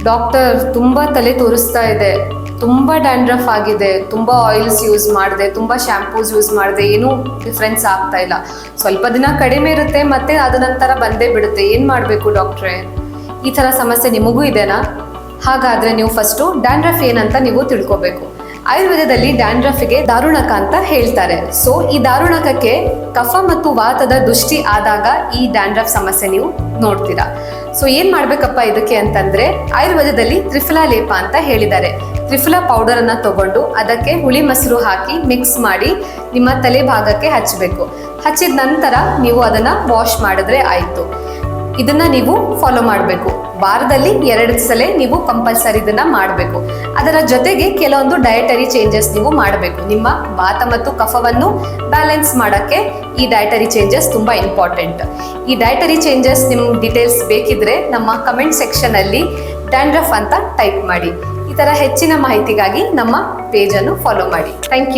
Doctor ತುಂಬ ತಲೆ ತೋರಿಸ್ತಾ ಇದೆ, ತುಂಬ ಡ್ಯಾಂಡ್ರಫ್ ಆಗಿದೆ, ತುಂಬ ಆಯಿಲ್ಸ್ ಯೂಸ್ ಮಾಡಿದೆ, ತುಂಬ ಶ್ಯಾಂಪೂಸ್ ಯೂಸ್ ಮಾಡಿದೆ, ಏನೂ ಡಿಫ್ರೆನ್ಸ್ ಆಗ್ತಾ ಇಲ್ಲ. ಸ್ವಲ್ಪ ದಿನ ಕಡಿಮೆ ಇರುತ್ತೆ ಮತ್ತೆ ಅದ ನಂತರ ಬಂದೇ ಬಿಡುತ್ತೆ, ಏನು ಮಾಡಬೇಕು ಡಾಕ್ಟ್ರೇ? ಈ ಥರ ಸಮಸ್ಯೆ ನಿಮಗೂ ಇದೆನಾ? ಹಾಗಾದರೆ ನೀವು ಫಸ್ಟು ಡ್ಯಾಂಡ್ರಫ್ ಏನಂತ ನೀವು ತಿಳ್ಕೊಬೇಕು. ಆಯುರ್ವೇದದಲ್ಲಿ ಡ್ಯಾಂಡ್ರಫ್ಗೆ ದಾರುಣಕ ಅಂತ ಹೇಳ್ತಾರೆ. ಸೊ ಈ ದಾರುಣಕಕ್ಕೆ ಕಫ ಮತ್ತು ವಾತದ ದೃಷ್ಟಿ ಆದಾಗ ಈ ಡ್ಯಾಂಡ್ರಫ್ ಸಮಸ್ಯೆ ನೀವು ನೋಡ್ತೀರಾ. ಸೊ ಏನು ಮಾಡಬೇಕಪ್ಪ ಇದಕ್ಕೆ ಅಂತಂದರೆ, ಆಯುರ್ವೇದದಲ್ಲಿ ತ್ರಿಫಲಾ ಲೇಪ ಅಂತ ಹೇಳಿದ್ದಾರೆ. ತ್ರಿಫಲಾ ಪೌಡರನ್ನು ತಗೊಂಡು ಅದಕ್ಕೆ ಹುಳಿ ಮೊಸರು ಹಾಕಿ ಮಿಕ್ಸ್ ಮಾಡಿ ನಿಮ್ಮ ತಲೆ ಭಾಗಕ್ಕೆ ಹಚ್ಚಬೇಕು. ಹಚ್ಚಿದ ನಂತರ ನೀವು ಅದನ್ನು ವಾಶ್ ಮಾಡಿದ್ರೆ ಆಯಿತು. ಇದನ್ನು ನೀವು ಫಾಲೋ ಮಾಡಬೇಕು. ವಾರದಲ್ಲಿ 2 ಸಲ ನೀವು ಕಂಪಲ್ಸರಿ ಇದನ್ನು ಮಾಡಬೇಕು. ಅದರ ಜೊತೆಗೆ ಕೆಲವೊಂದು ಡಯಟರಿ ಚೇಂಜಸ್ ನೀವು ಮಾಡಬೇಕು. ನಿಮ್ಮ ವಾತ ಮತ್ತು ಕಫವನ್ನು ಬ್ಯಾಲೆನ್ಸ್ ಮಾಡೋಕ್ಕೆ ಈ ಡಯಟರಿ ಚೇಂಜಸ್ ತುಂಬ ಇಂಪಾರ್ಟೆಂಟ್. ಈ ಡಯಟರಿ ಚೇಂಜಸ್ ನಿಮ್ಮ ಡೀಟೇಲ್ಸ್ ಬೇಕಿದ್ರೆ ನಮ್ಮ ಕಮೆಂಟ್ ಸೆಕ್ಷನಲ್ಲಿ ಡ್ಯಾಂಡ್ರಫ್ ಅಂತ ಟೈಪ್ ಮಾಡಿ. ಈ ಥರ ಹೆಚ್ಚಿನ ಮಾಹಿತಿಗಾಗಿ ನಮ್ಮ ಪೇಜನ್ನು ಫಾಲೋ ಮಾಡಿ. Thank you.